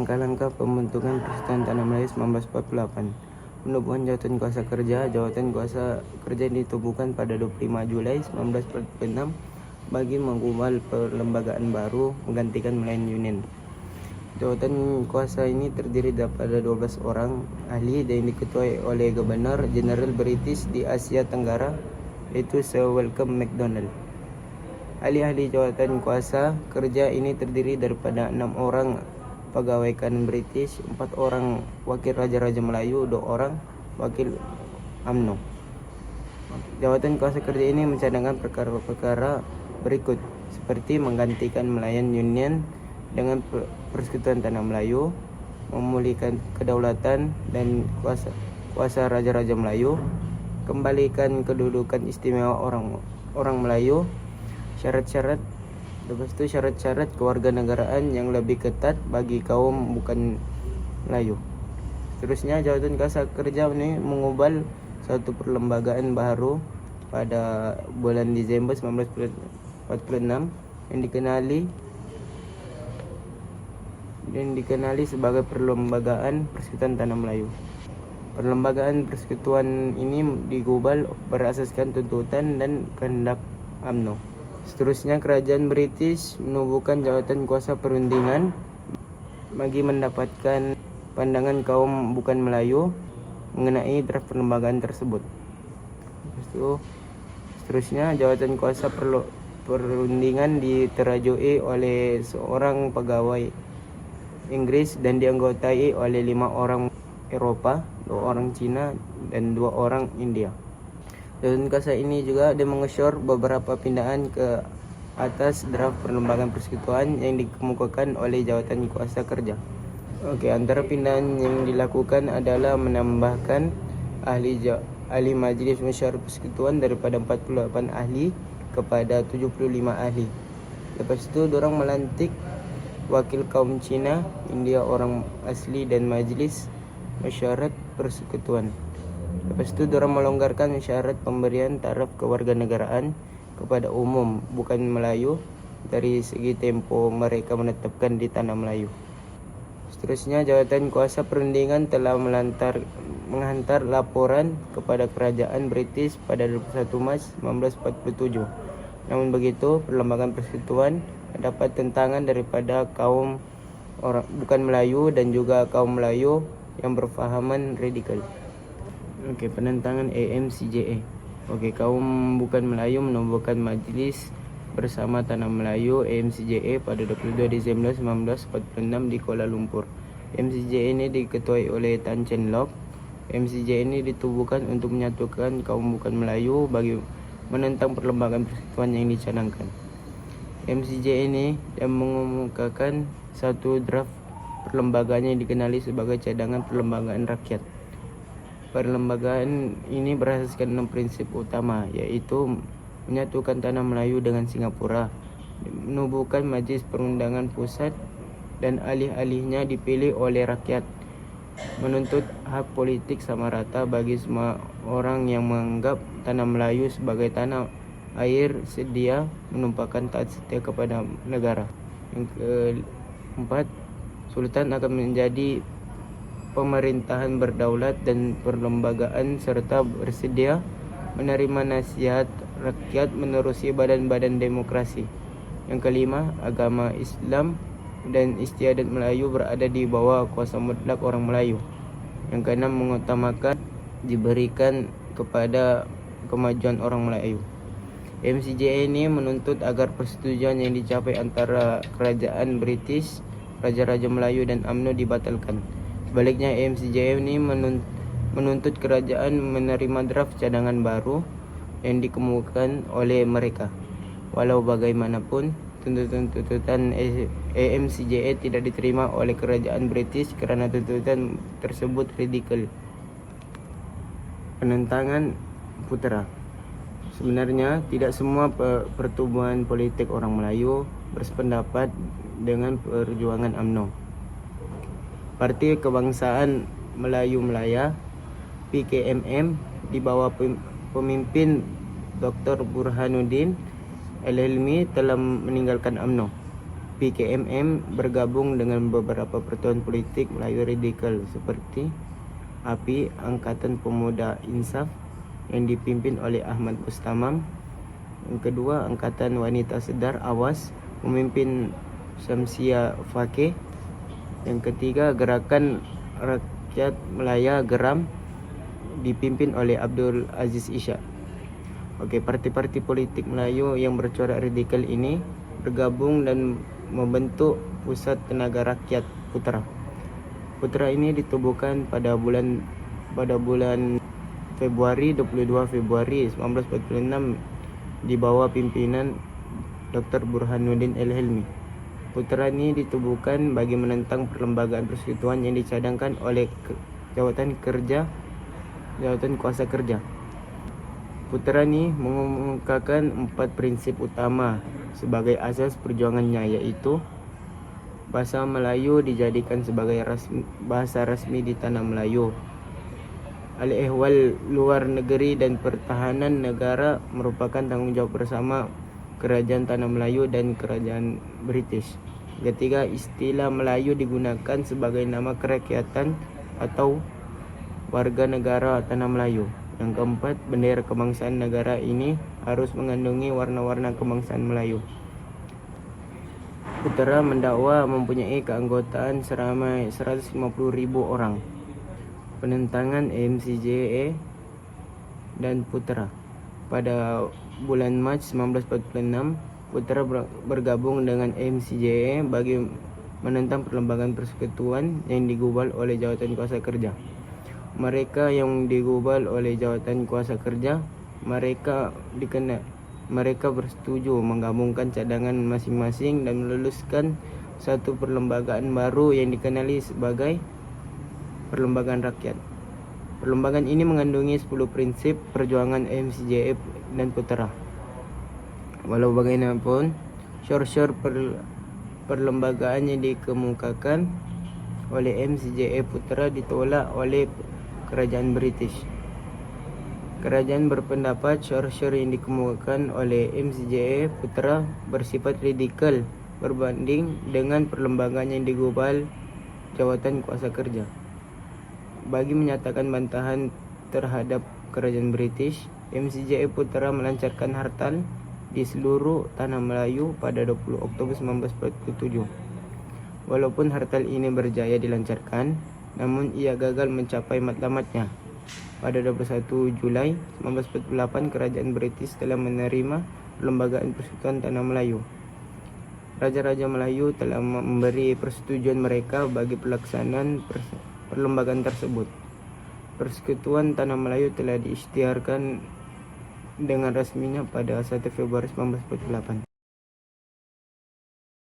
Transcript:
Langkah-langkah pembentukan Persatuan Tanah Melayu 1948. Penubuhan Jawatan Kuasa Kerja. Jawatan Kuasa Kerja ditubuhkan pada 25 Julai 1946 bagi mengubah perlembagaan baru menggantikan Melayan Union. Jawatan kuasa ini terdiri daripada 12 orang ahli dan diketuai oleh Gubernur Jeneral British di Asia Tenggara, yaitu Sir Malcolm Macdonald. Ahli-ahli jawatan kuasa kerja ini terdiri daripada 6 orang pegawai kanan British, 4 orang wakil Raja-Raja Melayu, 2 orang wakil UMNO. Jawatan kuasa kerja ini mencadangkan perkara-perkara berikut, seperti menggantikan Melayan Union dengan Persekutuan Tanah Melayu, memulihkan kedaulatan dan kuasa Raja-Raja Melayu, kembalikan kedudukan istimewa orang Melayu, syarat-syarat kewarganegaraan yang lebih ketat bagi kaum bukan Melayu. Seterusnya, Jawatan Kuasa Kerja ini mengubah satu perlembagaan baru pada bulan Desember 1946 yang dikenali sebagai Perlembagaan Persekutuan Tanah Melayu. Perlembagaan persekutuan ini digubal berasaskan tuntutan dan kehendak UMNO. Seterusnya, kerajaan British menubuhkan jawatan kuasa perundingan bagi mendapatkan pandangan kaum bukan Melayu mengenai draft perlembagaan tersebut. Seterusnya, jawatan kuasa perundingan diterajui oleh seorang pegawai Inggris dan dianggotai oleh 5 orang Eropa, 2 orang Cina, dan 2 orang India. Jawatan kuasa ini juga dia mengesyor beberapa pindahan ke atas draft perlembagaan persekutuan yang dikemukakan oleh Jawatan Kuasa Kerja. Antara pindahan yang dilakukan adalah menambahkan ahli Majlis Musyawarah Persekutuan daripada 48 ahli kepada 75 ahli. Lepas itu, diorang melantik wakil kaum Cina, India orang asli dan Majlis Musyawarah Persekutuan. Lepas itu, diorang melonggarkan syarat pemberian taraf kewarganegaraan kepada umum bukan Melayu dari segi tempoh mereka menetapkan di tanah Melayu. Seterusnya, Jawatan Kuasa Perundingan telah menghantar laporan kepada kerajaan British pada 21 Mac 1947. Namun begitu, Perlembagaan Persekutuan dapat tentangan daripada kaum orang bukan Melayu dan juga kaum Melayu yang berfahaman radikal. Penentangan AMCJA. Kaum bukan Melayu menubuhkan majlis bersama Tanah Melayu AMCJA pada 22 Disember 1946 di Kuala Lumpur. AMCJA ini diketuai oleh Tan Cheng Lock. AMCJA ini ditubuhkan untuk menyatukan kaum bukan Melayu bagi menentang perlembagaan persekutuan yang dicadangkan. AMCJA ini yang mengemukakan satu draft perlembagaan yang dikenali sebagai cadangan perlembagaan rakyat. Perlembagaan ini berasaskan 6 prinsip utama, yaitu menyatukan Tanah Melayu dengan Singapura, menubuhkan Majlis Perundangan Pusat dan alih-alihnya dipilih oleh rakyat, menuntut hak politik sama rata bagi semua orang yang menganggap Tanah Melayu sebagai tanah air sedia, menumpahkan taat setia kepada negara. Yang keempat, Sultan akan menjadi pemerintahan berdaulat dan perlembagaan serta bersedia menerima nasihat rakyat menerusi badan-badan demokrasi. Yang kelima, agama Islam dan istiadat Melayu berada di bawah kuasa mutlak orang Melayu. Yang keenam, mengutamakan diberikan kepada kemajuan orang Melayu. MCJA ini menuntut agar persetujuan yang dicapai antara kerajaan British, Raja-Raja Melayu dan UMNO dibatalkan. Sebaliknya, MCJA ini menuntut kerajaan menerima draft cadangan baru yang dikemukakan oleh mereka. Walau bagaimanapun, tuntutan AMCJA tidak diterima oleh kerajaan British kerana tuntutan tersebut radikal. Penentangan putera. Sebenarnya, tidak semua pertubuhan politik orang Melayu bersependapat dengan perjuangan UMNO. Parti Kebangsaan Melayu Melaya PKMM di bawah pemimpin Dr. Burhanuddin Al-Hilmi telah meninggalkan UMNO. PKMM bergabung dengan beberapa pertuan politik Melayu radikal seperti API, Angkatan Pemuda Insaf yang dipimpin oleh Ahmad Bustamam. Yang kedua, Angkatan Wanita Sedar Awas memimpin Syamsia Fakih. Yang ketiga, Gerakan Rakyat Melaya Geram dipimpin oleh Abdul Aziz Ishak. Parti-parti politik Melayu yang bercorak radikal ini bergabung dan membentuk Pusat Tenaga Rakyat Putra. Putra ini ditubuhkan pada bulan Februari 22 Februari 1946 di bawah pimpinan Dr. Burhanuddin El-Helmi. Putra ini ditubuhkan bagi menentang perlembagaan persekutuan yang dicadangkan oleh Jawatan Kuasa Kerja. Putra ini mengumumkakan 4 prinsip utama sebagai asas perjuangannya, yaitu bahasa Melayu dijadikan sebagai bahasa rasmi di tanah Melayu. Al-ehwal luar negeri dan pertahanan negara merupakan tanggung jawab bersama Kerajaan Tanah Melayu dan Kerajaan British. Ketiga, istilah Melayu digunakan sebagai nama kerakyatan atau warga negara Tanah Melayu. Yang keempat, bendera kebangsaan negara ini harus mengandungi warna-warna kebangsaan Melayu. Putra mendakwa mempunyai keanggotaan seramai 150.000 orang. Penentangan MCJA dan Putra. Pada bulan Mac 1946, Putra bergabung dengan MCJA bagi menentang perlembagaan persekutuan yang digubal oleh Jawatan Kuasa Kerja. Mereka yang digubal oleh Jawatan Kuasa Kerja, mereka bersetuju menggabungkan cadangan masing-masing dan meluluskan satu perlembagaan baru yang dikenali sebagai Perlembagaan Rakyat. Perlembagaan ini mengandungi 10 prinsip perjuangan MCJF dan Putra. Walau bagaimanapun, syur-syur perlembagaan yang dikemukakan oleh MCJF Putra ditolak oleh Kerajaan British. Kerajaan berpendapat syur-syur yang dikemukakan oleh MCJA Putra bersifat radikal berbanding dengan perlembagaan yang digubal Jawatan Kuasa Kerja. Bagi menyatakan bantahan terhadap Kerajaan British, MCJA Putra melancarkan hartal di seluruh tanah Melayu pada 20 Oktober 1947. Walaupun hartal ini berjaya dilancarkan, namun ia gagal mencapai matlamatnya. Pada 21 Julai 1948, Kerajaan British telah menerima Perlembagaan Persekutuan Tanah Melayu. Raja-raja Melayu telah memberi persetujuan mereka bagi pelaksanaan perlembagaan tersebut. Persekutuan Tanah Melayu telah diisytiharkan dengan resminya pada 1 Februari 1948.